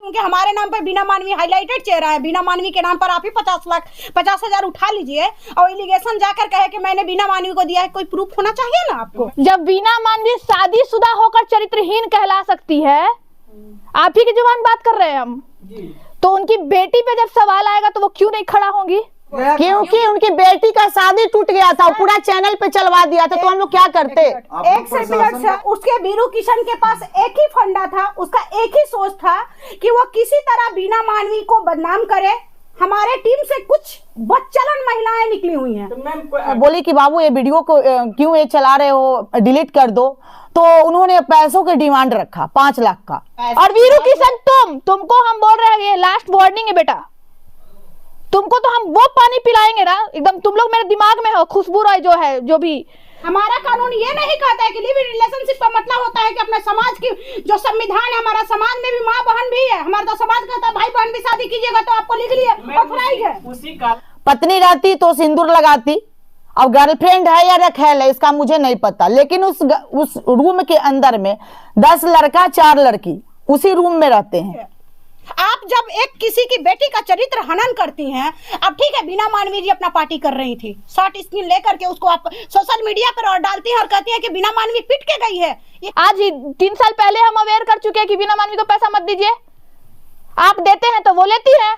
क्योंकि हमारे नाम पर बीना मानवी हाईलाइटेड चेहरा है। बीना मानवी के नाम पर आप ही 50,00,000 उठा लीजिए और एलिगेशन जाकर कहे कि मैंने बीना मानवी को दिया है। कोई प्रूफ होना चाहिए ना आपको। जब बीना मानवी शादीशुदा होकर चरित्रहीन कहला सकती है, आप ही की जुबान बात कर रहे हैं हम, तो उनकी बेटी पे जब सवाल आएगा तो वो क्यों नहीं खड़ा होंगी? क्योंकि उनकी बेटी का शादी टूट गया था, पूरा चैनल पे चलवा दिया था, तो हम लोग क्या करते? एक सेकंड से उसके बीरू किशन के पास एक ही फंडा था, उसका एक ही सोच था कि वो किसी तरह बीना मानवी को बदनाम करे। हमारे टीम से कुछ बदचलन महिलाएं निकली हुई हैं। बोली कि बाबू ये वीडियो को क्यों ये चला रहे हो, डिलीट कर दो। तो उन्होंने पैसों की डिमांड रखा 5 लाख का। और वीरू किशन तुमको हम बोल रहे हैं, ये लास्ट वार्निंग है बेटा, तुमको तो हम वो पानी पिलाएंगे ना एकदम। तुम लोग मेरे दिमाग में हो, खुशबू राय जो है, जो भी हमारा कानून ये नहीं कहता है कि लिव इन रिलेशनशिप का मतलब होता है कि अपने समाज की जो संविधान है, हमारा समाज में भी माँ बहन भी है। हमारा तो समाज कहता है भाई बहन भी शादी कीजिएगा तो आपको लीगली ऑथराइज है। उसी का पत्नी रहती तो सिंदूर लगाती। अब गर्लफ्रेंड है या रखेल है इसका मुझे नहीं पता, लेकिन उस रूम के अंदर में 10 लड़का 4 लड़की उसी रूम में रहते हैं। आप जब एक किसी की बेटी का चरित्र हनन करती हैं, अब ठीक है बीना मानवी जी अपना पार्टी कर रही थी, शॉर्ट स्क्रीन लेकर के उसको आप सोशल मीडिया पर और डालती हैं और कहती हैं कि बीना मानवी पिट के गई है। आज ही 3 साल पहले हम अवेयर कर चुके हैं कि बीना मानवी को पैसा मत दीजिए। आप देते हैं तो वो लेती है।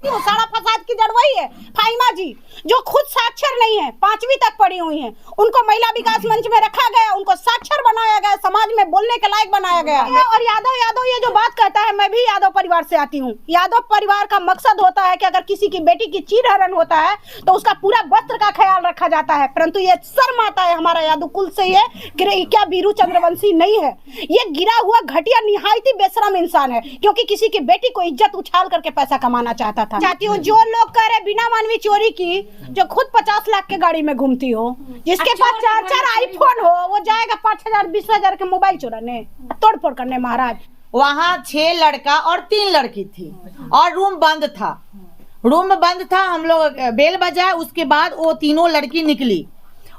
सारा फसाद की जड़ वही है। फाइमा जी जो खुद साक्षर नहीं है, 5वीं तक पढ़ी हुई हैं, उनको महिला विकास मंच में रखा गया, उनको साक्षर बनाया गया, समाज में बोलने के लायक बनाया गया। और यादव ये जो बात कहता है, मैं भी यादव परिवार से आती हूँ। यादव परिवार का मकसद होता है कि अगर किसी की बेटी की चीरहरण होता है तो उसका पूरा वस्त्र का ख्याल रखा जाता है। परंतु ये शर्म आता है हमारा यादव कुल से ये क्या बीरू चंद्रवंशी नहीं है, ये गिरा हुआ घटिया निहायती बेशरम इंसान है, क्योंकि किसी की बेटी को इज्जत उछाल करके पैसा कमाना चाहता था। चाहती हूँ जो लोग कह रहे बिना मानवी चोरी की, जो खुद 50 लाख के गाड़ी में घूमती हो, जिसके पास 4 आईफोन हो, वो जाएगा 5,000 20,000 के मोबाइल चुराने, तोड़फोड़ करने। महाराज वहाँ 6 लड़का और 3 लड़की थी और रूम बंद था। रूम बंद था, हम लोग बेल बजा, उसके बाद वो तीनों लड़की निकली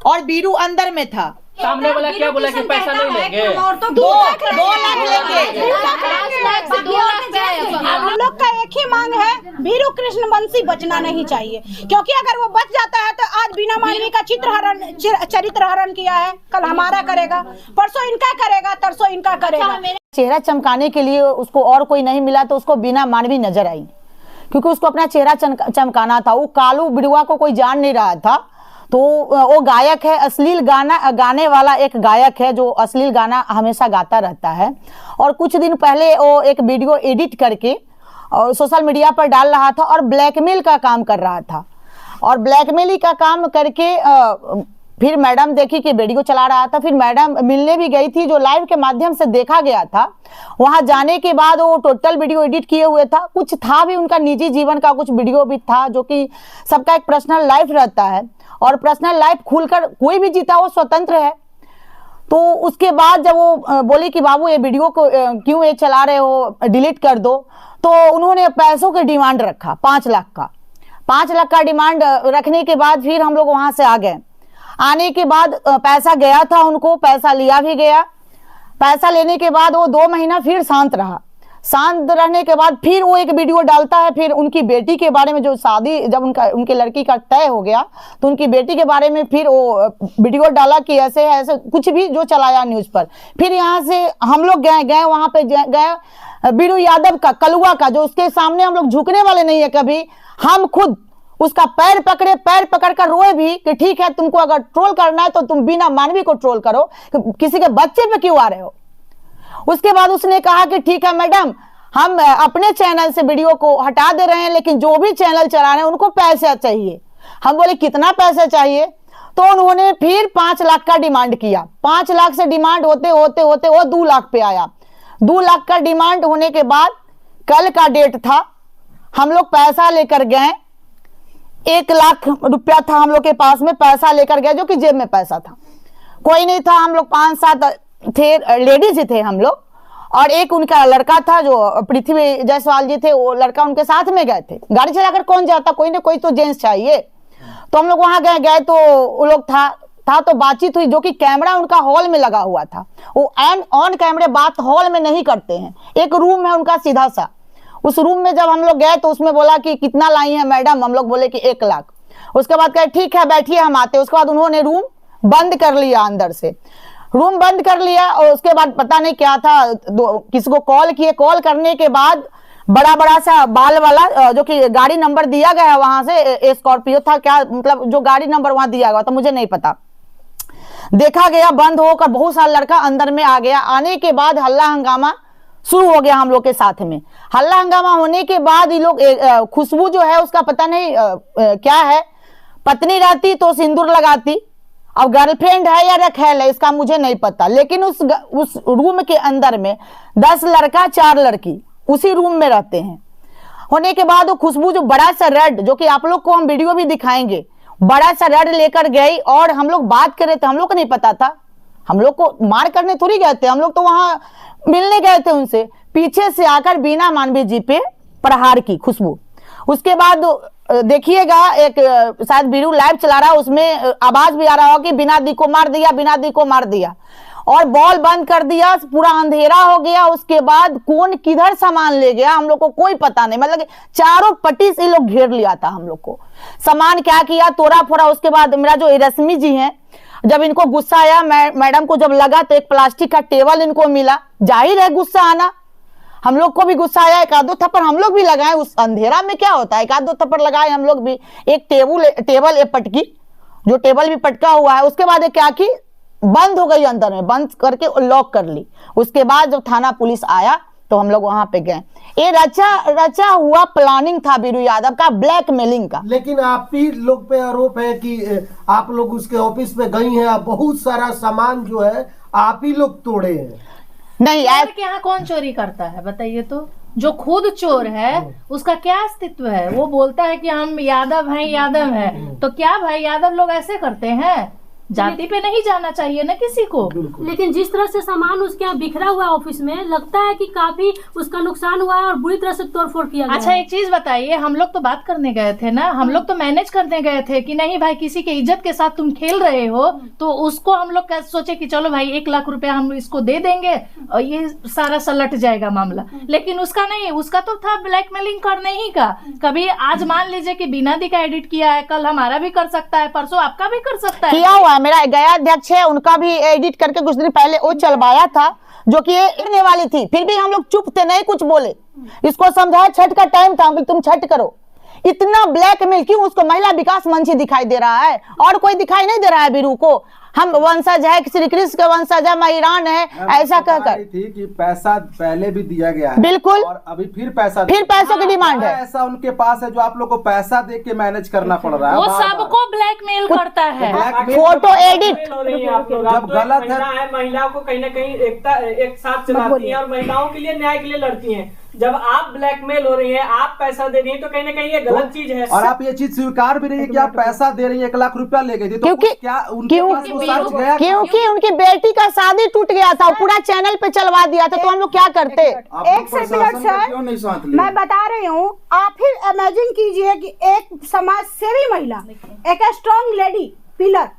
और बीरू अंदर में था। सामने वाला क्या बोला कि पैसा नहीं लेंगे, 2 लाख लेंगे। हम लोग का एक ही मांग है, बीरू कृष्णवंशी बचना नहीं चाहिए, क्योंकि अगर वो बच जाता है तो आज बीना मानवी का चरित्र हरण किया है, कल हमारा करेगा, परसों इनका करेगा, तरसों इनका करेगा। चेहरा चमकाने के लिए उसको और कोई नहीं मिला तो उसको बीना मानवी नजर आई, क्योंकि उसको अपना चेहरा चमकाना था। वो कालू बिड़ुआ को कोई जान नहीं रहा था, तो वो गायक है, अश्लील गाना गाने वाला एक गायक है जो अश्लील गाना हमेशा गाता रहता है। और कुछ दिन पहले वो एक वीडियो एडिट करके और सोशल मीडिया पर डाल रहा था और ब्लैकमेल का काम कर रहा था। और ब्लैकमेल का काम करके फिर मैडम देखी कि वीडियो चला रहा था, फिर मैडम मिलने भी गई थी, जो लाइव के माध्यम से देखा गया था। वहां जाने के बाद वो टोटल वीडियो एडिट किए हुए था, कुछ था भी उनका निजी जीवन का, कुछ वीडियो भी था, जो कि सबका एक पर्सनल लाइफ रहता है और पर्सनल लाइफ खुलकर कोई भी जीता वो स्वतंत्र है। तो उसके बाद जब वो बोली कि बाबू ये वीडियो को क्यों ये चला रहे हो, डिलीट कर दो, तो उन्होंने पैसों की डिमांड रखा 5 लाख का। 5 लाख का डिमांड रखने के बाद फिर हम लोग वहां से आ गए। आने के बाद पैसा गया था उनको, पैसा लिया भी गया। पैसा लेने के बाद वो 2 महीना फिर शांत रहा। शांत रहने के बाद फिर वो एक वीडियो डालता है, फिर उनकी बेटी के बारे में, जो शादी जब उनके लड़की का तय हो गया तो उनकी बेटी के बारे में फिर वो वीडियो डाला कि ऐसे ऐसे कुछ भी जो चलाया न्यूज पर। फिर यहाँ से हम लोग गए वहां पे गए बीरू यादव का, कलुआ का, जो उसके सामने हम लोग झुकने वाले नहीं है कभी। हम खुद उसका पैर पकड़ कर रोए भी कि ठीक है, तुमको अगर ट्रोल करना है तो तुम बिना मानवी को ट्रोल करो, किसी के बच्चे पे क्यों आ रहे हो। उसके बाद उसने कहा कि ठीक है मैडम, हम अपने चैनल से वीडियो को हटा दे रहे हैं, लेकिन जो भी चैनल चला रहे हैं उनको पैसा चाहिए। हम बोले कितना पैसा चाहिए, तो उन्होंने फिर 5 लाख का डिमांड किया। 5 लाख से डिमांड होते होते होते वो 2 लाख पे आया। 2 लाख का डिमांड होने के बाद कल का डेट था, हम लोग पैसा लेकर गए। 1 लाख रुपया था हम लोग के पास में, पैसा लेकर गए, जो कि जेब में पैसा था, कोई नहीं था। हम लोग 5-7 थे, लेडीज थे हम लोग, और एक उनका लड़का था जो पृथ्वी जायसवाल जी थे, वो लड़का उनके साथ में गए थे। गाड़ी चलाकर कौन जाता, कोई ना कोई तो जेंट्स चाहिए। तो हम लोग वहां गए तो वो लोग था तो बातचीत हुई, जो कि कैमरा उनका हॉल में लगा हुआ था। वो ऑन कैमरे बात हॉल में नहीं करते हैं, एक रूम है उनका सीधा सा, उस रूम में जब हम लोग गए तो उसमें बोला कि कितना लाई है मैडम, हम लोग बोले कि 1 लाख। उसके बाद कहे ठीक है बैठिए हम आते। उसके बाद उन्होंने रूम बंद कर लिया, अंदर से रूम बंद कर लिया। और उसके बाद पता नहीं क्या था, किसी को कॉल किए, कॉल करने के बाद बड़ा सा बाल वाला जो कि गाड़ी नंबर दिया गया है वहां से, स्कॉर्पियो था क्या, मतलब जो गाड़ी नंबर वहां दिया गया था मुझे नहीं पता, देखा गया बंद होकर बहुत सारा लड़का अंदर में आ गया। आने के बाद हल्ला हंगामा शुरू हो गया हम लोग के साथ में। हल्ला हंगामा होने के बाद ये लोग खुशबू जो है उसका पता नहीं क्या है, पत्नी रहती तो सिंदूर लगाती, अब गर्लफ्रेंड है या रखेल है इसका मुझे नहीं पता, लेकिन उस रूम के अंदर में 10 लड़का 4 लड़की उसी रूम में रहते हैं। होने के बाद वो खुशबू जो बड़ा सा रेड, जो कि आप लोग को हम वीडियो भी दिखाएंगे, बड़ा सा रेड लेकर गई और हम लोग बात कर रहे थे। हम लोग को नहीं पता था, हम लोग को मार करने थोड़ी गए थे, हम लोग तो वहां मिलने गए थे उनसे। पीछे से आकर बीना मानवी जी पे प्रहार की खुशबू। उसके बाद देखिएगा एक शायद बीरू लाइव चला रहा है, उसमें आवाज भी आ रहा हो कि बिना दी को मार दिया, बिना दी को मार दिया, और बॉल बंद कर दिया, पूरा अंधेरा हो गया। उसके बाद कौन किधर सामान ले गया हम लोग को कोई पता नहीं, मतलब चारों पट्टी से लोग घेर लिया था हम लोग को। सामान क्या किया, तोड़ा फोड़ा। उसके बाद मेरा जो रश्मि जी हैं, जब इनको गुस्सा आया, मैडम को जब लगा तो एक प्लास्टिक का टेबल इनको मिला, जाहिर है गुस्सा आना, हम लोग को भी गुस्सा आया। 1-2 थप्पड़ हम लोग भी लगाए, उस अंधेरा में क्या होता है, 1-2 थप्पड़ लगाए हम लोग भी। एक टेबल एक पटकी, जो टेबल भी पटका हुआ है। उसके बाद क्या की बंद हो गई, अंदर में बंद करके लॉक कर ली। उसके बाद जब थाना पुलिस आया तो हम लोग वहां पे गए। ये रचा हुआ प्लानिंग था बीरू यादव का, ब्लैकमेलिंग का। लेकिन आप ही लोग पे आरोप है कि आप लोग उसके ऑफिस पे गई हैं, बहुत सारा सामान जो है आप ही लोग तोड़े हैं। नहीं चोर के यहाँ कौन चोरी करता है बताइए तो? जो खुद चोर है उसका क्या अस्तित्व है? वो बोलता है कि हम यादव हैं, तो क्या भाई यादव लोग ऐसे करते हैं? जाति पे नहीं जाना चाहिए ना किसी को। लेकिन जिस तरह से सामान उसके यहाँ बिखरा हुआ ऑफिस में, लगता है कि काफी उसका नुकसान हुआ है और बुरी तरह से तोड़फोड़ किया गया। अच्छा एक चीज बताइए, हम लोग तो बात करने गए थे ना, हम लोग तो मैनेज करने गए थे कि नहीं भाई किसी के इज्जत के साथ तुम खेल रहे हो, तो उसको हम लोग सोचे कि चलो भाई 1 लाख रुपया हम इसको दे देंगे और ये सारा सलट जाएगा मामला। लेकिन उसका नहीं, उसका तो था ब्लैकमेलिंग करने ही का। कभी आज मान लीजिए कि बिना दी का एडिट किया है, कल हमारा भी कर सकता है, परसों आपका भी कर सकता है। मेरा गया अध्यक्ष है, उनका भी एडिट करके कुछ दिन पहले वो चलवाया था, जो कि ये वाली थी। फिर भी हम लोग चुप थे, नहीं कुछ बोले। इसको समझाया, छठ का टाइम था, तुम छठ करो। इतना ब्लैकमेल क्यों? उसको महिला विकास मंच ही दिखाई दे रहा है और कोई दिखाई नहीं दे रहा है बीरू को। हम वंशज है, श्री कृष्ण के वंशज है, महिरान है, ऐसा कहकर थी कि पैसा पहले भी दिया गया है, बिल्कुल, और अभी फिर पैसों की डिमांड है। ऐसा उनके पास है जो आप लोग को पैसा दे के मैनेज करना पड़ रहा है। वो सबको ब्लैकमेल करता है, फोटो एडिट। जब गलत है, महिलाओं को कहीं ना कहीं एक साथ चलाती है और महिलाओं के लिए न्याय के लिए लड़ती हैं। जब आप ब्लैकमेल हो रही हैं, आप पैसा दे रही हैं, तो कहीं ना कहीं ये गलत चीज है। और आप ये चीज स्वीकार भी नहीं है कि आप पैसा दे रही हैं, 1 लाख रुपया ले गई थी, तो क्या उनके पास वो सच गया? क्योंकि उनकी बेटी का शादी टूट गया था, पूरा चैनल पे चलवा दिया था, तो हम लोग क्या करते? एक सेकंड सर, मैं बता रही हूँ, आप ही इमेजिन कीजिए कि एक समाज सेवी महिला, एक स्ट्रॉन्ग लेडी पिलर,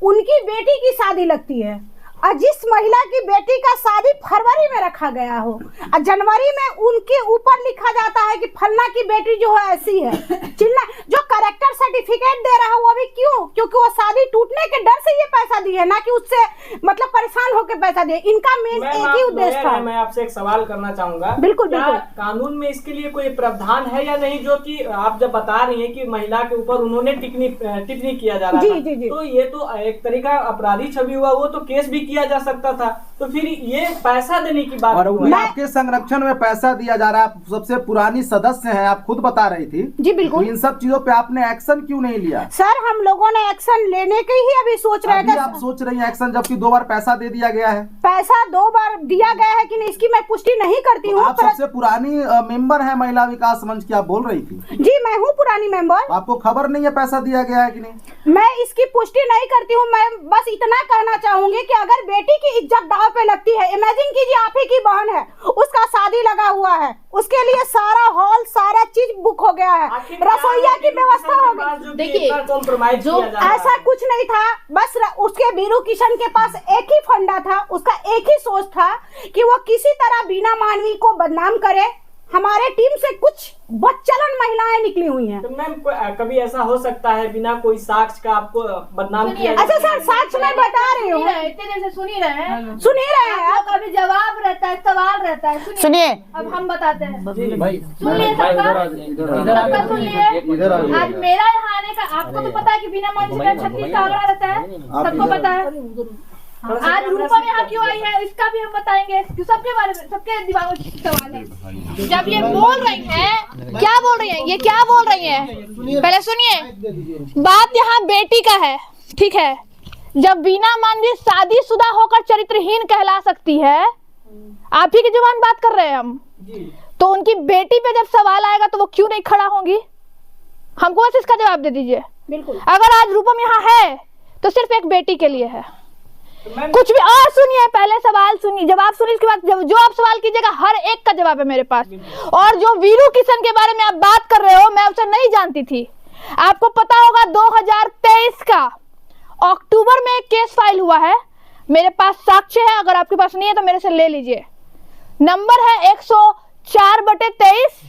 उनकी बेटी की शादी लगती है, और जिस महिला की बेटी का शादी फरवरी में रखा गया हो और जनवरी में उनके ऊपर लिखा जाता है कि फलना की बेटी जो है ऐसी है, चिल्ला जो करेक्टर सर्टिफिकेट दे रहा है वो भी क्यों? क्योंकि वो शादी टूटने के डर से ये पैसा दिए, ना कि उससे मतलब परेशान होकर पैसा दिए। इनका मेन एक ही उद्देश्य था। मैं आपसे एक सवाल करना चाहूंगा, बिल्कुल बिल्कुल, कानून में इसके लिए कोई प्रावधान है या नहीं? जो कि आप जब बता रही हैं कि महिला के ऊपर उन्होंने टिप्पणी किया जा रहा था, तो ये तो एक तरीका अपराधी छवि हुआ, वो तो केस भी किया जा सकता था, तो फिर ये पैसा देने की बात। और आपके संरक्षण में पैसा दिया जा रहा है, आप सबसे पुरानी सदस्य हैं, आप खुद बता रही थी। जी बिल्कुल। तो इन सब चीजों पे आपने एक्शन क्यों नहीं लिया? सर हम लोगों ने एक्शन लेने के ही अभी सोच रहे थे। आप सोच रही हैं एक्शन, जबकि 2 बार पैसा दे दिया गया है। पैसा 2 बार दिया गया है कि नहीं इसकी मैं पुष्टि नहीं करती हूँ। आप सबसे पुरानी मेंबर है महिला विकास मंच की, आप बोल रही थी। जी मैं हूँ पुरानी मेंबर। आपको खबर नहीं है पैसा दिया गया है कि नहीं? मैं इसकी पुष्टि नहीं करती हूँ। मैं बस इतना कहना चाहूंगी कि अगर बेटी की इज्जत दांव पे लगती है, इमेजिन कीजिए आप ही की बहन है, उसका शादी लगा हुआ है, उसके लिए सारा हॉल सारा चीज बुक हो गया है, रसोईया की व्यवस्था हो गई। देखिए जो ऐसा कुछ नहीं था, बस उसके बीरू किशन के पास एक ही फंडा था, उसका एक ही सोच था कि वो किसी तरह बीना मानवी को बदनाम करे, हमारे टीम से कुछ बदचलन महिलाएं निकली हुई हैं। तो मैम कभी ऐसा हो सकता है बिना कोई साक्ष्य का आपको बदनाम किया जाए? अच्छा सर, साक्ष्य मैं बता रही हूँ, इतने देर से सुन ही रहे हैं, सुन ही रहे हैं आप। अभी जवाब रहता है, सवाल रहता है। सुनिए, अब हम बताते हैं, भाई सुन लिए सबका सुन लिए। आज मेरा यहाँ आने का आपको तो पता है कि बिना मंच का 36 का आंकड़ा रहता है, सबको पता है। आज रूपम यहाँ क्यों आई है इसका भी हम बताएंगे, सबके बारे में, सबके दिमाग में सवाल है। जब ये बोल रही हैं, क्या बोल रही हैं, ये क्या बोल रही हैं, पहले सुनिए। बात यहाँ बेटी का है, ठीक है। जब बीना मानवी शादीशुदा होकर चरित्रहीन कहला सकती है, आप ही की जुबान बात कर रहे हैं हम, तो उनकी बेटी पे जब सवाल आएगा तो वो क्यों नहीं खड़ा होंगी? हमको बस इसका जवाब दे दीजिए। बिल्कुल। अगर आज रूपम यहाँ है तो सिर्फ एक बेटी के लिए है, कुछ भी। और सुनिए, पहले सवाल सुनिए, जवाब सुनिए, इसके बाद जो आप सवाल कीजिएगा हर एक का जवाब है मेरे पास। और जो वीरू किशन के बारे में आप बात कर रहे हो, मैं उसे नहीं जानती थी। आपको पता होगा 2023 का अक्टूबर में एक केस फाइल हुआ है, मेरे पास साक्ष्य है, अगर आपके पास नहीं है तो मेरे से ले लीजिए। नंबर है 104/23।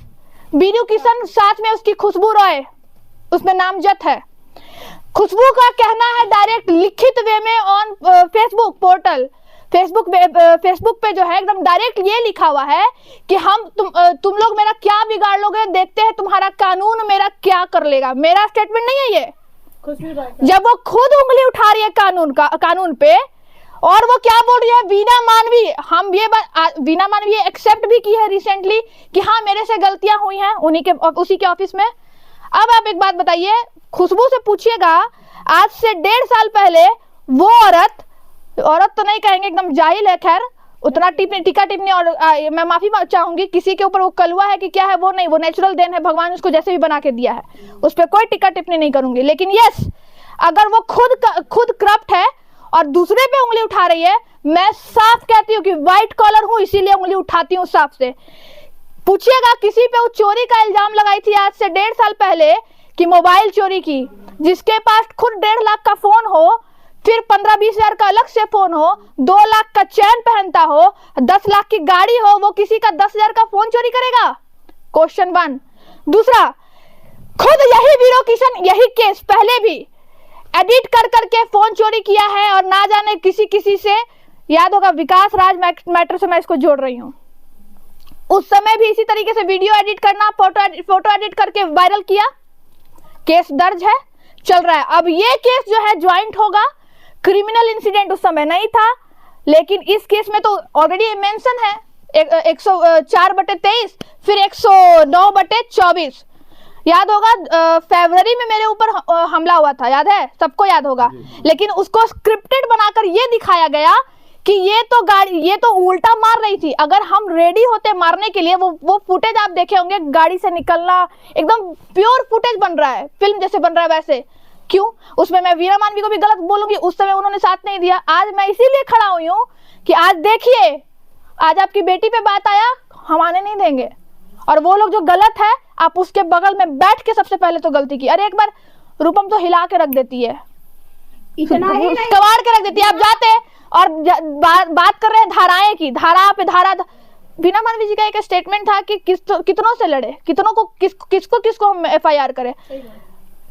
वीरू किशन साथ में उसकी खुशबू रॉय उसमें नामजद है। खुशबू का कहना है डायरेक्ट लिखित वे में ऑन फेसबुक पोर्टल, फेसबुक पे जो है एकदम डायरेक्ट ये लिखा हुआ है कि तुम लोग मेरा क्या बिगाड़ लोगे, देखते हैं तुम्हारा कानून मेरा क्या कर लेगा। मेरा स्टेटमेंट नहीं है ये, जब वो खुद उंगली उठा रही है कानून पे, और वो क्या बोल रही है, वीना मानवी, हम ये वीना मानवी एक्सेप्ट भी की है रिसेंटली कि हाँ मेरे से गलतियां हुई हैं उसी के ऑफिस में। अब आप एक बात बताइए, खुशबू से पूछिएगा, आज से 1.5 साल पहले वो औरत तो नहीं कहेंगे, एकदम जाहिल है, खैर उतना टीका टिप्पणी, और मैं माफी चाहूंगी किसी के ऊपर वो कलुआ है कि क्या है, वो नहीं, वो नेचुरल देन है, भगवान उसको जैसे भी बना के दिया है, उस पर कोई टीका टिप्पणी नहीं करूंगी। लेकिन यस, अगर वो खुद करप्ट है और दूसरे पे उंगली उठा रही है, मैं साफ कहती हूँ कि व्हाइट कॉलर हूँ, इसीलिए उंगली उठाती हूँ साफ से। पूछिएगा किसी पे वो चोरी का इल्जाम लगाई थी आज से 1.5 साल पहले कि मोबाइल चोरी की, जिसके पास खुद 1.5 लाख का फोन हो, फिर 15-20 हजार का अलग से फोन हो, 2 लाख का चैन पहनता हो, 10 लाख की गाड़ी हो, वो किसी का 10 हजार का फोन चोरी करेगा? क्वेश्चन 1। दूसरा, खुद यही वीरू किशन यही केस पहले भी एडिट कर करके फोन चोरी किया है, और ना जाने किसी से, याद होगा विकास राज मैटर से मैं इसको जोड़ रही हूँ, उस समय भी इसी तरीके से वीडियो एडिट करना, फोटो एडिट करके वायरल किया, केस दर्ज है, चल रहा है। अब ये केस जो है ज्वाइंट होगा, क्रिमिनल इंसिडेंट उस समय नहीं था, लेकिन इस केस में तो ऑलरेडी मेंशन है 104/23, फिर 109/24। याद होगा फरवरी में मेरे ऊपर हमला हुआ था, याद है, सबको याद होगा। लेकिन उसको स्क्रिप्टेड बनाकर ये दिखाया गया कि ये तो उल्टा मार रही थी। अगर हम रेडी होते मारने के लिए, वो फुटेज आप देखे होंगे, गाड़ी से निकलना, एकदम प्योर फुटेज बन रहा है, फिल्म जैसे बन रहा है वैसे। क्यों? उसमें मैं वीरा मानवी को भी गलत बोलूंगी, उस समय उन्होंने साथ नहीं दिया। आज मैं इसीलिए खड़ा हुई हूँ कि आज देखिए, आज आपकी बेटी पे बात आया, हम आने नहीं देंगे। और वो लोग जो गलत है, आप उसके बगल में बैठ के सबसे पहले तो गलती की। अरे एक बार रूपम तो हिला के रख देती है, कबाड़ के रख देती है। आप जाते और बात कर रहे हैं धाराएं की, धारा पे धारा। वीना मानवी जी का एक स्टेटमेंट था कि कितनों से लड़े, किसको हम FIR करें,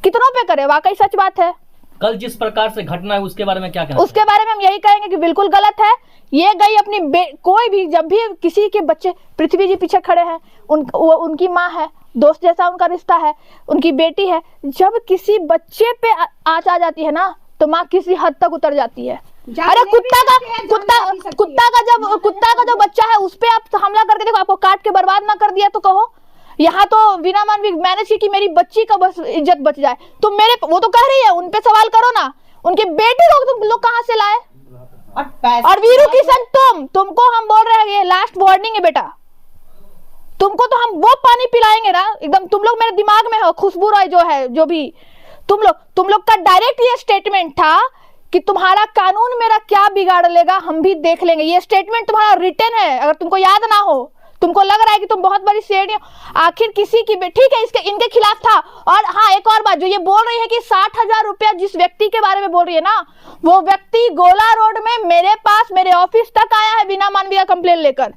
कितनों पे करें। वाकई सच बात है। कल जिस प्रकार से घटना है उसके बारे में क्या कहना? उसके बारे में हम यही कहेंगे कि बिल्कुल गलत है। ये गई अपनी कोई भी, जब भी किसी के बच्चे, पृथ्वी जी पीछे खड़े हैं, उनकी माँ है, दोस्त जैसा उनका रिश्ता है, उनकी बेटी है। जब किसी बच्चे पे आँच आ जाती है ना, तो माँ किसी हद तक उतर जाती है। अरे कुत्ता का जो बच्चा है उस पे आप हमला करके देखो, आपको काट के बर्बाद ना कर दिया तो कहो। यहाँ तो वीना मानवी मैनेज की कि मेरी बच्ची का बस इज्जत बच जाए, तो वो तो कह रही है, उन पे सवाल करो ना, उनके बेटे तुम लोग कहाँ से लाए? और वीरू किशन, तुमको हम बोल रहे हैं, ये लास्ट वार्निंग है बेटा, तुमको तो हम वो पानी पिलाएंगे ना, एकदम तुम लोग मेरे दिमाग में हो। खुशबू रॉय जो है, जो भी तुम लोग का डायरेक्ट ये स्टेटमेंट था कि तुम्हारा कानून मेरा क्या बिगाड़ लेगा, हम भी देख लेंगे। ये स्टेटमेंट तुम्हारा रिटन है, अगर तुमको याद ना हो, तुमको लग रहा है कि तुम बहुत बड़ी शेरनी हो। आखिर किसी की, ठीक है, इनके खिलाफ था। और हाँ, एक और बात, जो ये बोल रही है कि 60,000 रुपया जिस व्यक्ति के बारे में बोल रही है ना, वो व्यक्ति गोला रोड में मेरे पास, मेरे ऑफिस तक आया है वीना मानवी का कंप्लेन लेकर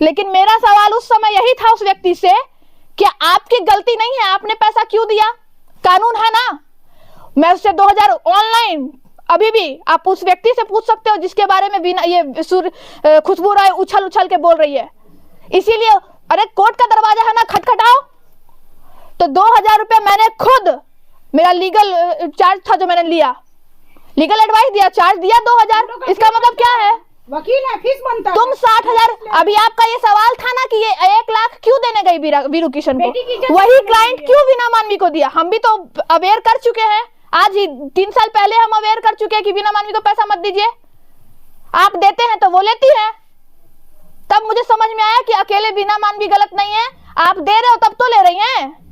लेकिन मेरा सवाल उस समय यही था उस व्यक्ति से कि आपकी गलती नहीं है, आपने पैसा क्यों दिया? कानून है ना। मैं उससे 2000 ऑनलाइन अभी भी आप उस व्यक्ति से पूछ सकते हो जिसके बारे में बिना ये खुशबू राय उछल उछल के बोल रही है। इसीलिए अरे कोर्ट का दरवाजा है ना, खटखटाओ। तो 2000 रुपया मैंने खुद, मेरा लीगल चार्ज था जो मैंने लिया, लीगल एडवाइस दिया, चार्ज दिया 2000। इसका मतलब क्या है? वकील है, फीस बनता है। तुम 60,000। अभी आपका ये सवाल था ना कि ये 1 लाख क्यों देने गई वीरू किशन को, वही क्लाइंट क्यों वीना मानवी को दिया? हम भी तो अवेयर कर चुके हैं, आज ही 3 साल पहले हम अवेयर कर चुके हैं कि वीना मानवी को पैसा मत दीजिए। आप देते हैं तो वो लेती है। तब मुझे समझ में आया कि अकेले वीना मानवी गलत नहीं है, आप दे रहे हो तब तो ले रही हैं।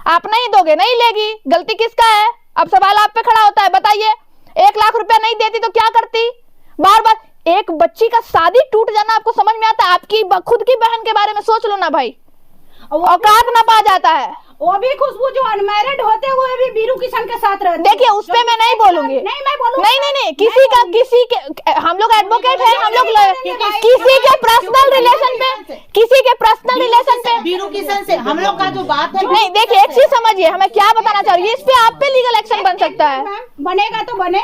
आप नहीं दोगे नहीं लेगी, गलती किसका है? अब सवाल आप पे खड़ा होता है, बताइए 1 लाख रुपया नहीं देती तो क्या करती? बार बार एक बच्ची का शादी टूट जाना आपको समझ में आता है? आपकी खुद की बहन के बारे में सोच लो ना भाई, औकात ना पा जाता है। वो भी खुशबू जो अनमैरिड होते हुए भी वीरू किशन के साथ रहते। देखिए उस पे मैं नहीं बोलूंगी, नहीं मैं बोलूंगी, नहीं किसी के हम लोग एडवोकेट हैं, हम लोग किसी के पर्सनल रिलेशन पे वीरू किशन से हम लोग का जो बात है, नहीं। देखिए एक चीज समझिए, हमें क्या बताना चाह रही है, इस पे आप पे लीगल एक्शन बन सकता है। बनेगा तो बने,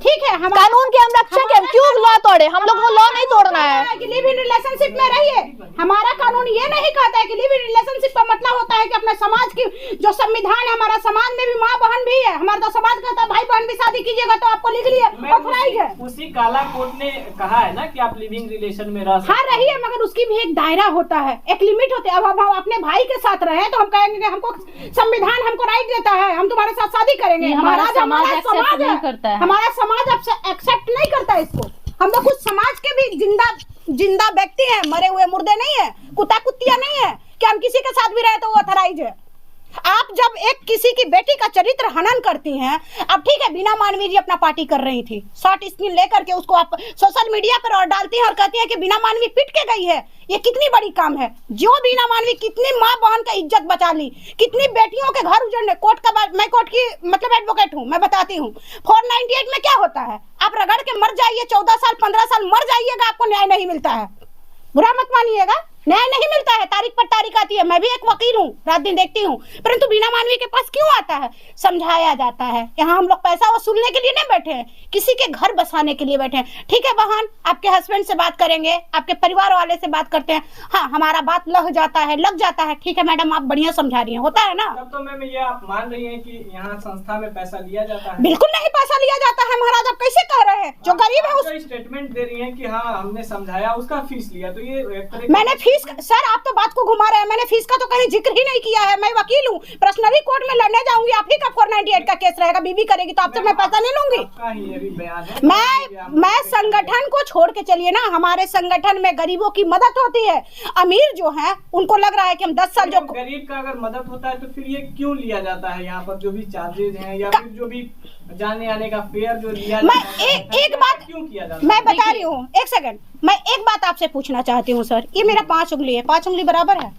ठीक है। हम कानून के हम रक्षक हैं, क्यों लॉ तोड़े? हम लोग को लॉ नहीं तोड़ना है। कि लिव इन रिलेशनशिप में रहिए। हमारा कानून ये नहीं कहता है कि लिव इन रिलेशनशिप का मतलब होता है कि अपने समाज की जो संविधान है, हमारा समाज में भी माँ बहन भी है। हमारा तो समाज कहता है भाई बहन भी शादी कीजिएगा तो आपको लिख लिए ऑथराइज है। उसी काला कोर्ट ने कहा है ना कि आप लिविंग रिलेशन में रह सकते हाँ रहिए, मगर उसकी भी एक दायरा होता है, एक लिमिट होती है। अब हम अपने भाई के साथ रहे तो हम कहेंगे कि हमको संविधान हमको राइट देता है, हम तुम्हारे साथ शादी करेंगे। हमारा समाज है, हमारा समाज एक्सेप्ट नहीं करता है इसको। हम लोग कुछ समाज के भी जिंदा व्यक्ति हैं, मरे हुए मुर्दे नहीं है, कुत्ता कुत्तियां नहीं है कि हम किसी के साथ भी रहे तो वो ऑथराइज है। आप जब एक किसी की बेटी का चरित्र हनन करती हैं, अब ठीक है वीना मानवी जी अपना पार्टी कर रही थी, शॉर्ट स्क्रीन लेकर के उसको आप सोशल मीडिया पर और डालती हैं और कहती हैं कि वीना मानवी पिट के गई है। ये कितनी बड़ी काम है। जो वीना मानवी कितनी माँ बहन का इज्जत बचा ली, कितनी बेटियों के घर उजड़ने। कोर्ट का मैं कोर्ट की मतलब एडवोकेट हूँ, मैं बताती हूँ 498 में क्या होता है। आप रगड़ के मर जाइए, 14 साल 15 साल मर जाइएगा, आपको न्याय नहीं मिलता है। बुरा मत मानिएगा, न्याय नहीं मिलता है, तारीख पर तारीख आती है। मैं भी एक वकील हूँ, रात दिन देखती हूँ, परंतु वीना मानवी के पास क्यों आता है? समझाया जाता है। यहाँ हम लोग पैसा वसूलने के लिए नहीं बैठे हैं, किसी के घर बसाने के लिए बैठे हैं। ठीक है बहन, आपके हस्बैंड से बात करेंगे, आपके परिवार वाले से बात करते हैं, हाँ हमारा बात लग जाता है। ठीक है मैडम, आप बढ़िया समझा रही हैं, होता है ना। तब तो मैम ये आप मान रही हैं कि यहाँ संस्था में पैसा लिया जाता है? बिल्कुल नहीं पैसा लिया जाता है महाराज, आप कैसे कह रहे हैं? जो गरीब है उस स्टेटमेंट दे रही है कि हाँ हमने समझाया, उसका फीस लिया, तो ये मैंने फीस, सर आप तो बात को घुमा रहे हैं, मैंने फीस का तो कहीं जिक्र ही नहीं किया है। मैं वकील हूँ, पर्सनली कोर्ट में लड़ने जाऊंगी, आप ही का 498 का केस रहेगा, बीबी करेगी तो आपसे मैं पैसा नहीं लूंगी। मैं संगठन को छोड़ के चलिए ना, हमारे संगठन में गरीबों की मदद होती है। अमीर जो है उनको लग रहा है कि हम 10 साल जो गरीब का अगर मदद होता है तो फिर ये क्यों लिया जाता है? यहाँ पर जो भी चार्जेज हैं या फिर जो भी जाने आने का फेयर जो लिया मैं जाता है, एक बात क्यों किया जाता है? मैं बता रही हूँ, एक सेकंड, मैं एक बात आपसे पूछना चाहती हूँ सर। ये मेरा 5 उंगली है, 5 उंगली बराबर है।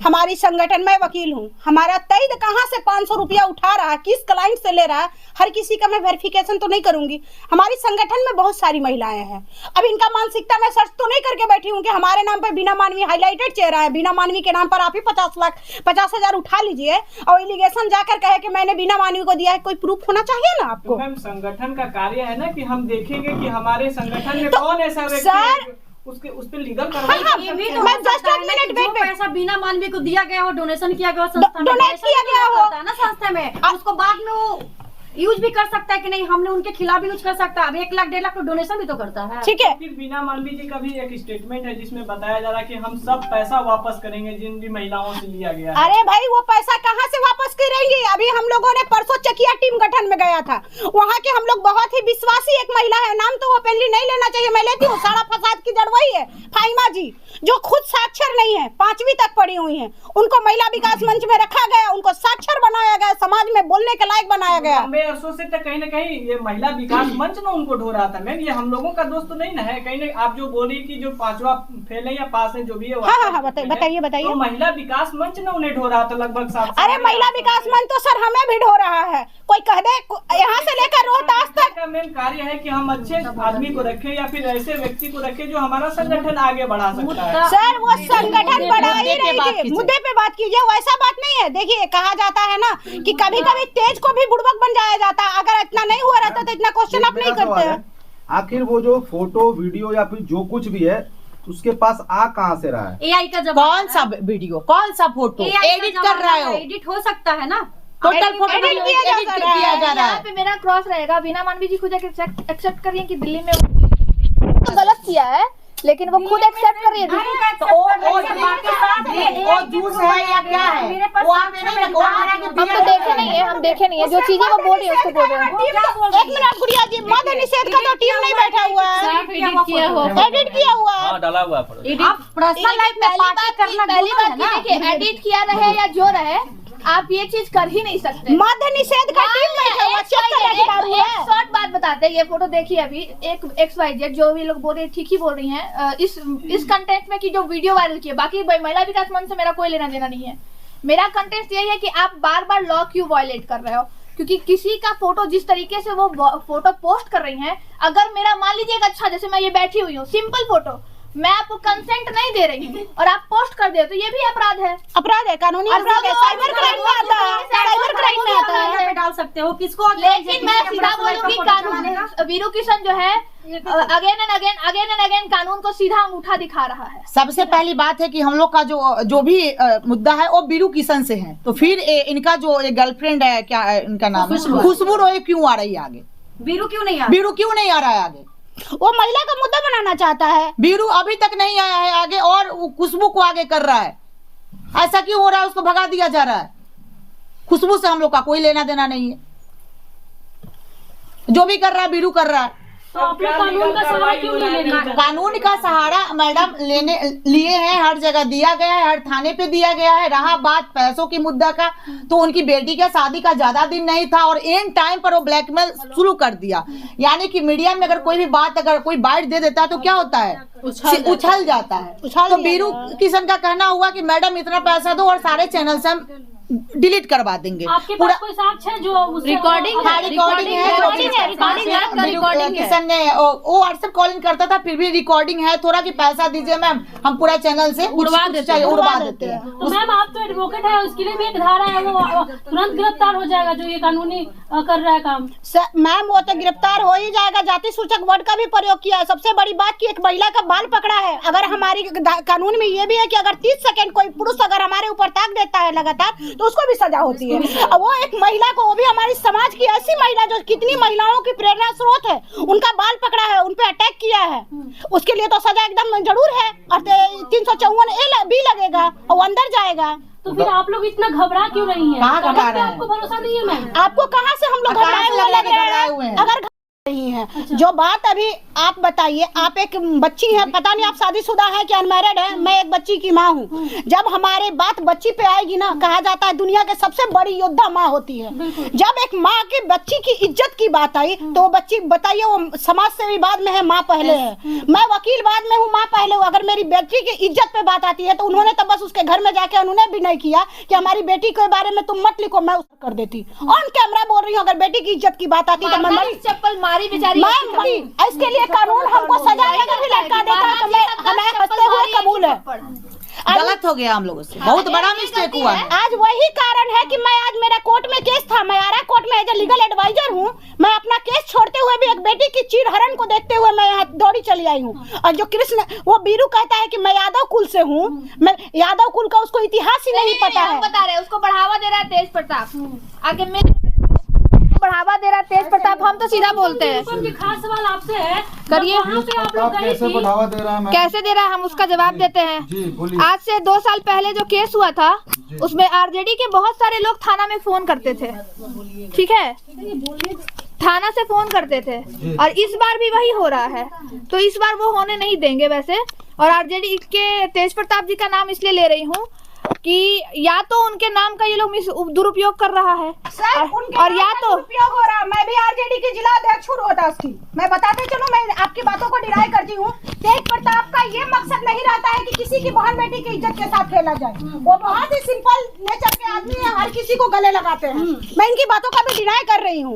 हमारी संगठन में वकील हूँ, हमारा तैद कहाँ से 500 रुपया उठा रहा है, किस क्लाइंट से ले रहा है, हर किसी का मैं वेरिफिकेशन तो नहीं करूंगी। हमारी संगठन में बहुत सारी महिलाएं हैं। अब इनका मानसिकता मैं सर्च तो नहीं करके बैठी हूँ कि हमारे नाम पर वीना मानवी हाईलाइटेड चेहरा है, वीना मानवी के नाम पर आप ही 50,000 उठा लीजिए और एलिगेशन जाकर कहे कि मैंने वीना मानवी को दिया है। कोई प्रूफ होना चाहिए ना आपको। संगठन का कार्य है ना कि हम देखेंगे कि हमारे संगठन में कौन ऐसा व्यक्ति है, उसके उस पे लीगल कार्रवाई। ये भी तो मैं जस्ट पैसा वीना मानवी को दिया गया हो, डोनेशन किया गया हो, संस्था में डोनेट किया गया हो ना संस्था में, उसको बाद में वो यूज भी कर सकता है कि नहीं, हमने उनके खिलाफ भी यूज कर सकता है। अब 1 लाख 1.5 लाख तो डोनेशन भी तो करता है। ठीक है, फिर वीना मानवी जी का भी एक स्टेटमेंट है जिसमें बताया जा रहा है कि हम सब पैसा वापस करेंगे जिन भी महिलाओं से लिया गया है। अरे भाई वो पैसा कहाँ से वापस करेंगे? अभी हम लोगों ने परसों चकिया टीम गठन में गया था, वहाँ के हम लोग बहुत ही विश्वासी एक महिला है, नाम तो ओपनली नहीं लेना चाहिए, मैं लेती हूँ, सारा फसाद की जड़ वही है, फाइमा जी, जो खुद साक्षर नहीं है, 5वीं तक पढ़ी हुई है। उनको महिला विकास मंच में रखा गया, उनको साक्षर बनाया गया, समाज में बोलने के लायक बनाया गया। अरसों से तो कहीं ना कहीं ये महिला विकास मंच ना उनको ढो रहा था मैम, ये हम लोगों का दोस्त तो नहीं ना है। कहीं ना आप जो बोल रही कि जो 5वां फेल है या पास है जो भी है, हाँ, बताइए बताइए। तो महिला विकास मंच ना उन्हें ढो रहा था लगभग 7 अरे महिला विकास मंच तो सर हमें भी ढो रहा है। कोई कह दे यहाँ से लेकर रोहतास तक का मेन कार्य है कि हम अच्छे आदमी को रखें या फिर ऐसे व्यक्ति को रखें जो हमारा संगठन आगे बढ़ा सकता है। सर वो संगठन बढ़ा ही रही थी, मुद्दे पे बात कीजिए, वैसा बात नहीं है। देखिए कहा जाता है ना कि कभी कभी तेज को भी बुड़बक बन जाया जाता है। अगर इतना नहीं हुआ रहता तो इतना क्वेश्चन आप नहीं करते हैं। आखिर वो जो फोटो वीडियो या फिर जो कुछ भी है उसके पास आ कहाँ से रहा है? AI का जवाब कौन सा वीडियो, कौन सा फोटो एडिट कर रहा है? एडिट हो सकता है ना, टोटल फोटो एडिट किया जा रहा है। यहाँ पे मेरा क्रॉस रहेगा। बीना मानवी जी खुद एक्सेप्ट करिए कि दिल्ली में तो गलत किया है, लेकिन वो खुद एक्सेप्ट कर रही है। वो जूस है या क्या है? वो आप हम तो देखे नहीं है, हम देखे नहीं है। जो चीजें वो बोल रही है उसको बोल रहे हैं। एक मिनट गुड़िया जी, मद्य निषेध का तो टीम नहीं बैठा हुआ है, एडिट किया हुआ है। डाला हुआ है। पर्सनल लाइफ में पार्टी करना पहली बात ये देखिए, एडिट किया रहे या जो रहे, आप ये चीज कर ही नहीं सकते। मद्य निषेध का टीम बैठा हुआ, चेक करने की बात है। एक शॉर्ट बात बताते हैं, ये फोटो देखिए अभी, एक XYZ जो भी लोग बोल रहे हैं ठीक ही बोल रही हैं इस कंटेंट में कि जो वीडियो वायरल किया। बाकी महिला विकास मंच से मेरा कोई लेना देना नहीं है। मेरा कंटेंट यही है कि आप बार बार लॉ क्यों वायलेट कर रहे हो, क्योंकि किसी का फोटो जिस तरीके से वो फोटो पोस्ट कर रही हैं, अगर मेरा मान लीजिए एक अच्छा, जैसे मैं ये बैठी हुई हूँ, सिंपल फोटो, मैं आपको कंसेंट नहीं दे रही हूँ और आप पोस्ट कर दे तो ये भी अपराध है। अपराध है, कानूनी अपराध है, साइबर क्राइम में आता है, साइबर क्राइम में आता है। डाल सकते हो किसको, लेकिन मैं सीधा बोलूंगी कानून, वीरू किशन जो है अगेन एंड अगेन कानून को सीधा अंगूठा दिखा रहा है। सबसे पहली बात है कि हम लोग का जो भी मुद्दा है वो बीरू किशन से है, तो फिर इनका जो गर्लफ्रेंड है, क्या इनका नाम है, खुशबू रोय क्यों आ रही है आगे? बीरू क्यों नहीं आ रहा है आगे? वो महिला का मुद्दा बनाना चाहता है। बीरू अभी तक नहीं आया है आगे और खुशबू को आगे कर रहा है। ऐसा क्यों हो रहा है? उसको भगा दिया जा रहा है। खुशबू से हम लोग का कोई लेना देना नहीं है। जो भी कर रहा है बीरू कर रहा है। तो आप लोग कानून का सहारा क्यों नहीं ले रहे? कानून का सहारा मैडम लिए हैं, हर जगह दिया गया है, हर थाने पे दिया गया है। रहा बात पैसों की मुद्दा का, तो उनकी बेटी का शादी का ज्यादा दिन नहीं था और एंड टाइम पर वो ब्लैकमेल शुरू कर दिया। यानी कि मीडिया में अगर कोई भी बात, अगर कोई बाइट दे देता है तो क्या होता है, उछल जाता है। तो बीरू किशन का कहना हुआ कि मैडम इतना पैसा दो और सारे चैनल से हम डिलीट करवा देंगे। आपके पास कोई साक्ष्य है जो रिकॉर्डिंग है? किशन ने वो व्हाट्सएप कॉलिंग करता था, फिर भी रिकॉर्डिंग है। थोड़ा कि पैसा दीजिए मैम, हम पूरा चैनल से उड़वा देते हैं। तो मैम आप तो एडवोकेट है, उसके लिए भी एक धारा है, वो तुरंत गिरफ्तार हो जाएगा जो ये कानूनी कर रहा है काम। मैम वो तो गिरफ्तार हो ही जाएगा। जाति सूचक वर्ड का भी प्रयोग किया है। सबसे बड़ी बात की एक महिला का बाल पकड़ा है। अगर हमारी कानून में ये भी है कि अगर 30 सेकंड कोई पुरुष अगर हमारे ऊपर ताक देता है लगातार, तो उसको भी सजा होती है। और वो एक महिला को, वो भी हमारी समाज की ऐसी महिला जो कितनी महिलाओं की प्रेरणा स्रोत है, उनका बाल पकड़ा है, उन पे अटैक किया है, उसके लिए तो सजा एकदम जरूर है। और 354A भी लगेगा और अंदर जाएगा। तो फिर आप लोग इतना घबरा क्यों रही हैं? कहाँ घबरा रहे हैं? आपको भरोसा नहीं है मैम? आपको कहाँ से हम लोग घबराए हुए हैं? अगर नहीं है जो बात अभी आप बताइए, आप एक बच्ची है, पता नहीं आप शादीशुदा है कि अनमैरिड है, मैं एक बच्ची की माँ हूँ। जब हमारे बात बच्ची पे आएगी ना, कहा जाता है दुनिया के सबसे बड़ी योद्धा माँ होती है। जब एक माँ की बच्ची की इज्जत की बात आई तो वो बच्ची, बताइए, वो समाज सेवी बाद में है, माँ पहले है। मैं वकील बाद में हूँ, माँ पहले हूँ। अगर मेरी बेटी की इज्जत पे बात आती है तो उन्होंने तो बस उसके घर में जाके उन्होंने भी नहीं किया कि हमारी बेटी के बारे में तुम मत लिखो, मैं उसको कर देती। ऑन कैमरा बोल रही हूँ, अगर बेटी की इज्जत की बात आती तो मैं चप्पल मारी बेचारी। इसके लिए कानून हमको सजा देगा, भी लटका देता है, तो हमें हंसते हुए कबूल है। गलत हो गया हम लोगों से, बहुत बड़ा मिस्टेक हुआ है। आज वही कारण है कि मैं आज मेरा कोर्ट में केस था, मैं आरा कोर्ट में एज ए लीगल एडवाइजर हूँ। मैं अपना केस छोड़ते हुए भी एक बेटी की चीरहरण को देखते हुए मैं यहाँ दौड़ी चली आई हूँ। और जो कृष्ण, वो बीरू कहता है कि मैं यादव कुल से हूँ, मैं यादव कुल का उसको इतिहास ही नहीं पता है। बता रहे उसको बढ़ावा दे रहा है तेज प्रताप, आगे में बढ़ावा दे रहा है तेज प्रताप। हम तो सीधा बोलते हैं। खास सवाल आपसे है, करिए, कैसे बढ़ावा दे रहा है? कैसे दे रहा है, हम उसका जवाब देते हैं। आज से 2 साल पहले जो केस हुआ था, उसमें आरजेडी के बहुत सारे लोग थाना में फोन करते थे, ठीक है, थाना से फोन करते थे। और इस बार भी वही हो रहा है, तो इस बार वो होने नहीं देंगे वैसे। और आरजेडी के तेज प्रताप जी का नाम इसलिए ले रही हूँ कि या तो उनके नाम का ये लोग दुरुपयोग कर रहा है सर उनके और या तो उपयोग हो रहा है। मैं भी आरजेडी की जिला अध्यक्ष हूँ रोहतास की। मैं बताते चलूं, मैं आपकी बातों को डिनाई करती हूँ। तेज प्रताप का ये मकसद नहीं रहता है कि किसी की बहन बेटी की इज्जत के साथ खेला जाए। वो बहुत ही सिंपल नेचर के आदमी है, हर किसी को गले लगाते हैं। मैं इनकी बातों का भी डिनाई कर रही हूँ।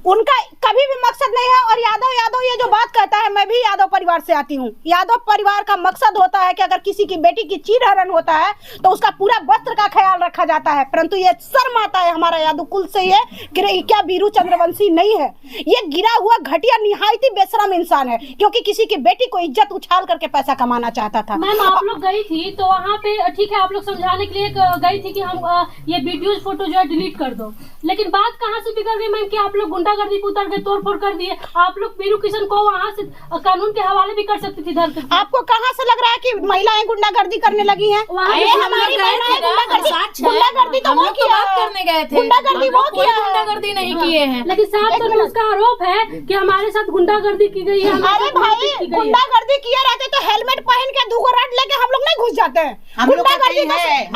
उनका कभी भी मकसद नहीं है। और यादव ये जो बात कहता है, मैं भी यादव परिवार से आती हूँ। यादव परिवार का मकसद होता है कि अगर किसी की बेटी की चीरहरण होता है तो उसका पूरा वस्त्र का ख्याल रखा जाता है। परंतु ये शर्म आता है हमारा यादव कुल से ये कि क्या वीरू चंद्रवंशी नहीं है। ये गिरा हुआ घटिया निहायत ही बेशरम इंसान है, क्योंकि किसी की बेटी को इज्जत उछाल करके पैसा कमाना चाहता था। मैम आप लोग गई थी तो वहाँ पे ठीक है, आप लोग समझाने के लिए गई थी कि हम ये वीडियोज फोटो जो है डिलीट कर दो, लेकिन बात कहाँ से बिगड़ गई मैम कि आप लोग गुंडागर्दी पे उतर गए, तोड़ फोड़ कर दिए। आप लोग वीरू किशन को वहाँ से कानून के हवाले भी कर सकती थी धर कर। आपको कहाँ से लग रहा है कि महिलाएं गुंडागर्दी करने लगी हैं? हमारी गुंडागर्दी तो वो किया करने गए थे, गुंडागर्दी वो किया है। गुंडागर्दी नहीं किए हैं। लेकिन साफ तौर पर उसका आरोप है कि हमारे साथ गुंडागर्दी की गई है। अरे भाई गुंडागर्दी किए रहते तो हेलमेट पहन के दूगो रड लेके हम लोग नहीं घुस जाते हैं। गुंडागर्दी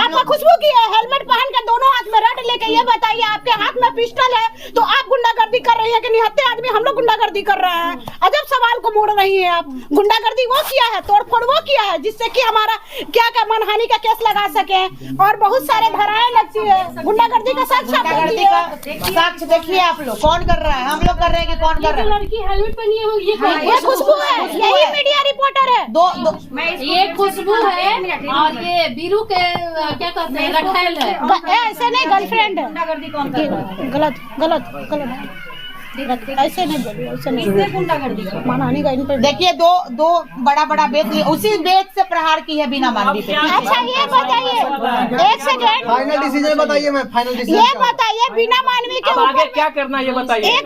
आपका खुशबू की है, हेलमेट पहन के दोनों हाथ में रड लेके। ये बताइए आपके हाथ में पिस्टल है तो आप गुंडागर्दी कर रही है कि निहत्थे आदमी हम लोग गुंडागर्दी कर रहे हैं? अजब सवाल को मोड़ रही है आप। गुंडागर्दी वो किया है, तोड़फोड़ वो किया है जिससे कि हमारा क्या मनहानि का केस लगा सके और बहुत सारे धाराएं लगती है। गुंडागर्दी का साक्ष्य देखिए आप लोग, कौन कर रहा है? हम लोग कर रहे हैं कि कौन कर रहा है? लड़की हेलमेट पहनी है, ये खुशबू है, यही मीडिया रिपोर्टर है। ये खुशबू है और ये वीरू के क्या कहते हैं, रखेल है। ऐसे नहीं, गर्लफ्रेंड है। गलत ऐसे नहीं बोलिए, ऐसे नहीं। मानहानि का इन पर देखिए दो बड़ा बेत उसी बेत से प्रहार की है बिना मानवी पे। अच्छा ये बताइए, एक सेकेंड, फाइनल डिसीजन बताइए। मैं फाइनल डिसीजन ये बताइए बिना मानवी के आगे क्या करना ये बताइए। एक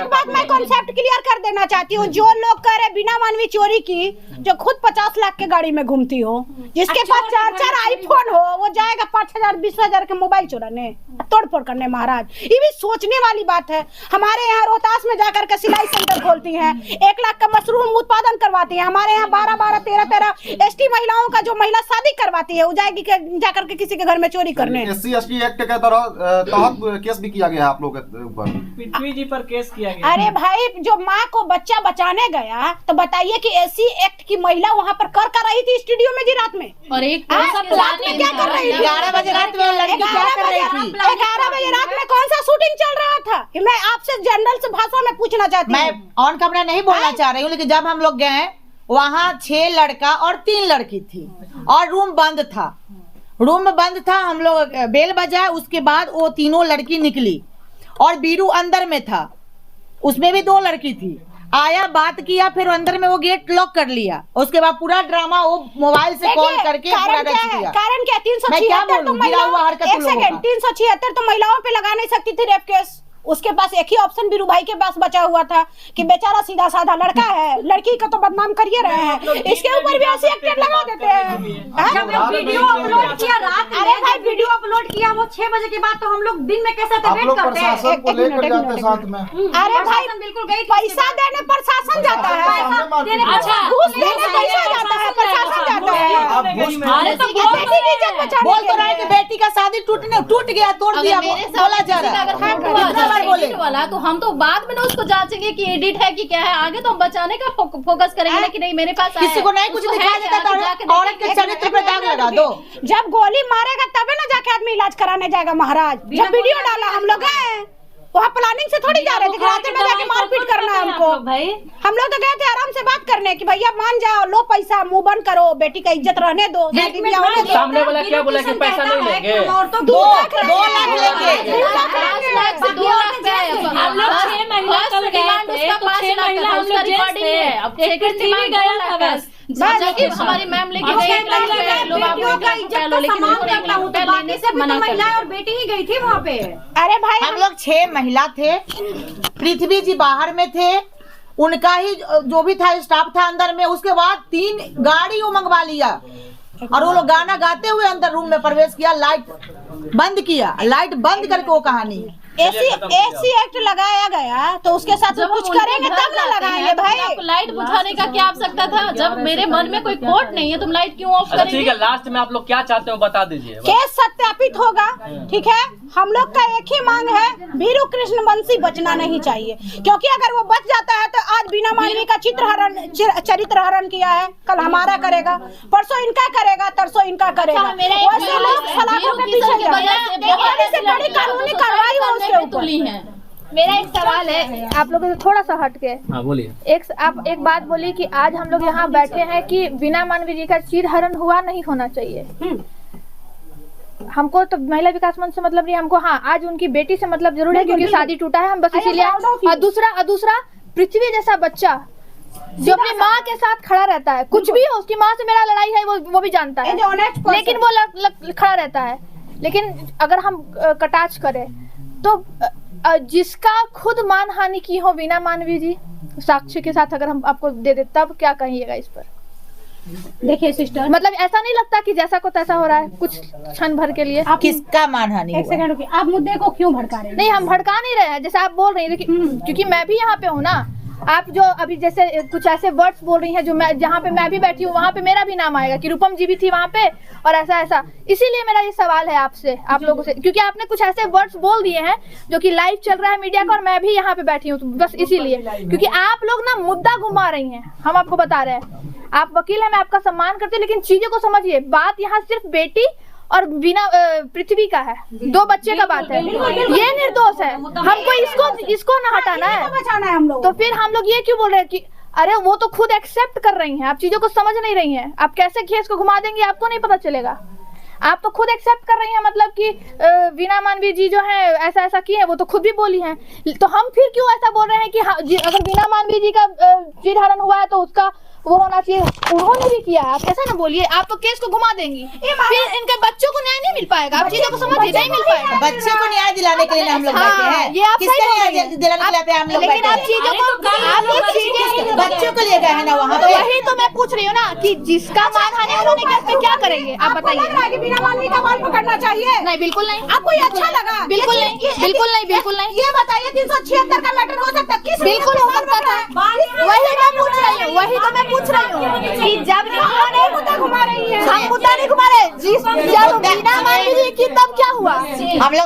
बात मैं कॉन्सेप्ट क्लियर कर देना चाहती हूँ। जो लोग कह रहे बिना मानवी चोरी की, जो खुद 50 लाख के गाड़ी में घूमती हो, जिसके पास 4 आईफोन हो, वो जाएगा 5,000 20,000 के मोबाइल चुराने, तोड़फोड़ करने। महाराज ये भी सोचने वाली बात है। हमारे यहाँ रोहतास में जाकर के सिलाई सेंटर खोलती हैं, 1 लाख का मशरूम उत्पादन करवाती हैं। हमारे यहाँ 12 13 एसटी महिलाओं का जो महिला शादी करवाती है, वो जाएगी जाकर के किसी के घर में चोरी करने। SC ST एक्ट के तहत केस भी किया गया आप लोग के ऊपर, पृथ्वी जी पर केस किया गया। अरे भाई जो माँ को बच्चा बचाने गया, तो बताइए कि SC एक्ट की महिला वहाँ पर कर रही थी स्टूडियो में जी रात में। और एक रात में क्या कर रही थी? 11 बजे रात में लड़की क्या कर रही थी? 11 बजे रात में कौन सा शूटिंग चल रहा था? मैं आपसे जनरल से भाषा में पूछना चाहती हूँ। मैं ऑन कैमरा नहीं बोलना चाह रही हूँ, लेकिन जब हम लोग गए वहाँ 6 लड़का और 3 लड़की थी और रूम बंद था। हम लोग बेल बजाए, उसके बाद वो तीनों लड़की निकली और बीरू अंदर में था, उसमें भी 2 लड़की थी। आया, बात किया, फिर अंदर में वो गेट लॉक कर लिया। उसके बाद पूरा ड्रामा वो मोबाइल से कॉल करके पूरा रच दिया। कारण क्या? 376 तो महिलाओं, 376 तो महिलाओं पे लगा नहीं सकती थी रेप केस। उसके पास एक ही ऑप्शन बीरू भाई के पास बचा हुआ था कि बेचारा सीधा साधा लड़का है, लड़की का तो बदनाम करिए रहे हैं, इसके ऊपर भी ऐसे एक्टर लगा देते हैं। वीडियो अपलोड किया रात में, अरे भाई वीडियो अपलोड किया वो 6 बजे के बाद, तो हम लोग दिन में कैसे वेट करते हैं? प्रशासन को लेकर जाते हैं साथ में। अरे भाई बिल्कुल गई, पैसा देने प्रशासन जाता है, अच्छा घूस देने पैसा जाता है, प्रशासन जाता है। अरे तो बेटी की इज्जत बचाने बोल तो रहे कि बेटी का शादी टूट गया, तोड़ दिया, बोला जा रहा है। एडिट वाला तो हम तो बाद में ना उसको जांचेंगे कि एडिट है कि क्या है। आगे तो हम बचाने का फोकस करेंगे ना कि नहीं मेरे पास किसी को नहीं कुछ दिखाई देता तो औरत के चरित्र पे दाग लगा दो। जब गोली मारेगा तबे ना जाके आदमी इलाज कराने जाएगा महाराज। जब वीडियो डाला हम लोग गए, वहाँ प्लानिंग से थोड़ी जा रहे थे रात में जाके मारपीट करना है हमको। हम लोग तो गए थे आराम से बात करने कि भैया मान जाओ, लो पैसा, मुंह बंद करो, बेटी का इज्जत रहने दो। सामने वाला क्या बोला कि पैसा नहीं लेंगे? 2 लाख लेंगे। हम लोग 6 महीना कल गए थे, तो 6 महीना हम लोग जेल थे। अब सेक्रेटरी में गया था बस। हमारी मैम लेके महिला और बेटी ही गई थी वहाँ पे। अरे भाई हम लोग 6 महिला थे, पृथ्वी जी बाहर में थे, उनका ही जो भी था स्टाफ था अंदर में। उसके बाद 3 गाड़ी वो मंगवा लिया और वो लोग गाना गाते हुए अंदर रूम में प्रवेश किया, लाइट बंद किया, लाइट बंद करके वो कहानी एसी एक्ट लगाया गया तो उसके साथ जब कुछ हम करेंगे उनके तब घर ना जाते लगाएंगे हैं, तो भाई। आपको लाइट बुझाने का क्या आवश्यकता था? जब मेरे मन में कोई कोर्ट नहीं है, तुम लाइट क्यों ऑफ अच्छा करेंगे? ठीक है, लास्ट में आप लोग क्या चाहते हो बता दीजिए। केस सत्यापित होगा, ठीक है। हम लोग का एक ही मांग है, वीरू कृष्णवंशी बचना नहीं चाहिए, क्योंकि अगर वो बच जाता है तो आज बीना मानवी का चरित्र हरण किया है, कल हमारा करेगा, परसों इनका करेगा, तरसों इनका करेगा। वैसे लोग सलाखों के पीछे जा रहे हैं। बड़ी से बड़ी कानूनी कार्रवाई हो उसके ऊपर। मेरा एक सवाल है आप लोगों से थोड़ा सा हट के। हाँ बोलिए। आप एक बात बोली कि आज हम लोग यहाँ बैठे हैं कि बीना मानवी जी का चीर हरण हुआ नहीं होना चाहिए। हमको तो महिला विकास मंच से मतलब नहीं, हमको हाँ आज उनकी बेटी से मतलब जरूर है, क्योंकि शादी टूटा है, हम बस इसीलिए। और दूसरा पृथ्वी जैसा बच्चा जो अपनी माँ के साथ खड़ा रहता है, कुछ भी हो उसकी माँ से मेरा लड़ाई है वो भी जानता है, लेकिन वो खड़ा रहता है। लेकिन अगर हम कटाक्ष करें तो जिसका खुद मानहानि की हो बीना मानवी जी साक्ष्य के साथ अगर हम आपको दे दे, तब क्या कहिएगा इस पर? देखिए सिस्टर, मतलब ऐसा नहीं लगता कि जैसा को तैसा हो रहा है कुछ क्षण भर के लिए? किसका मानहानि? एक सेकंड रुकिए, आप मुद्दे को क्यों भड़का रहे हैं? नहीं, हम भड़का नहीं रहे हैं, जैसे आप बोल रही हैं, क्योंकि मैं भी यहाँ पे हूँ ना। आप जो अभी जैसे कुछ ऐसे वर्ड्स बोल रही हैं जो मैं जहाँ पे मैं भी बैठी हूँ वहाँ पे मेरा भी नाम आएगा कि रूपम जी भी थी वहाँ पे और ऐसा। इसीलिए मेरा ये सवाल है आपसे, आप लोगों से, क्योंकि आपने कुछ ऐसे वर्ड्स बोल दिए हैं जो कि लाइव चल रहा है मीडिया का और मैं भी यहाँ पे बैठी हूँ, तो बस इसीलिए, क्योंकि आप लोग ना मुद्दा घुमा रही हैं। हम आपको बता रहे हैं, आप वकील हैं, मैं आपका सम्मान करती हूँ, लेकिन चीजों को समझिए। बात यहाँ सिर्फ बेटी और बिना पृथ्वी का है, 2 बच्चे का बात है, ये निर्दोष है, हमको इसको ना हटाना है, बचाना है हम लोग। तो फिर हम लोग ये क्यों बोल रहे हैं कि अरे वो तो खुद एक्सेप्ट कर रही हैं, आप चीजों को समझ नहीं रही हैं। आप कैसे केस को घुमा देंगे आपको नहीं पता चलेगा। आप तो खुद एक्सेप्ट कर रही हैं, मतलब कि बीना मानवी जी जो है ऐसा किए हैं, वो तो खुद भी बोली हैं। तो हम फिर क्यों ऐसा बोल रहे हैं कि अगर बीना मानवी जी का चीर हरण हुआ है तो उसका वो होना चाहिए, उन्होंने भी किया है। आप कैसा ना बोलिए, आप तो केस को घुमा देंगी, फिर इनके बच्चों को न्याय नहीं मिल पाएगा। आप चीजों को समझिए, नहीं मिल पाएगा। बच्चे को न्याय दिलाने के लिए हम लोग बैठे हैं। ये आप किसका न्याय दिलाने के लिए हम लोग लेकिन बैठे आप हैं? चीजों को बच्चों को लिए गए हैं ना वहाँ तो पे। वही तो मैं पूछ रही हूँ ना कि जिसका मानहानि उन्होंने किया, उसमें क्या करेंगे आप बताइए। बिना मानवी का बाल पकड़ना चाहिए? नहीं, बिल्कुल नहीं। आपको ये अच्छा लगा? बिल्कुल नहीं, बिल्कुल नहीं, बिल्कुल नहीं। ये बताइए 376 का मैटर हो सकता है? बिल्कुल हो सकता था, वही मैं पूछ रही हूँ, वही तो मैं पूछ रही हूँ कि जब इन्होंने मुद्दा घुमा रही है। हम मुद्दा नहीं घुमा रहे, जब बीना मानवी जी की तब क्या हुआ? हम लोग